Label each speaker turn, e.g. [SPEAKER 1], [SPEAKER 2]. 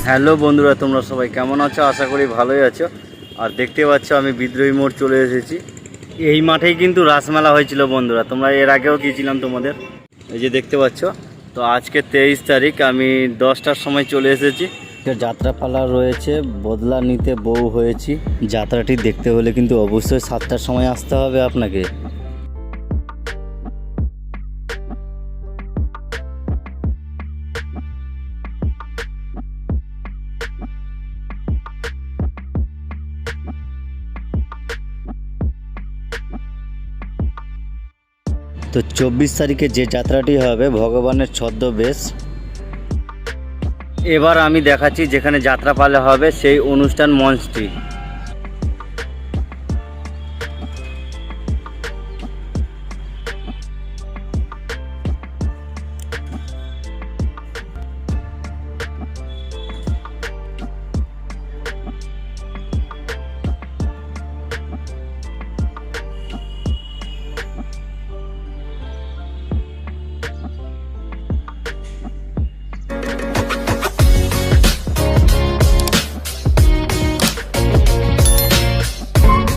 [SPEAKER 1] Hello বন্ধুরা, তোমরা সবাই কেমন আছো? আশা করি ভালোই আছো। আর দেখতে পাচ্ছ আমি বিদ্রোহী মোড় চলে এসেছি। এই মাঠেই কিন্তু রাসমেলা হয়েছিল বন্ধুরা, তোমরা এর আগেও গিয়েছিলাম তোমাদের। এই যে দেখতে পাচ্ছ, তো আজকে 23 তারিখ, আমি 10টার সময় চলে এসেছি। যাত্রাপালা রয়েছে, বদলা নিতে বউ হয়েছি। যাত্রাটি দেখতে হলে কিন্তু অবশ্যই 7টার সময় আসতে হবে আপনাকে। তো 24 তারিখে যে যাত্রাটি হবে ভগবানের ছদ্মবেশ। এবার আমি দেখাচ্ছি যেখানে যাত্রাপালা হবে সেই অনুষ্ঠান মঞ্চটি।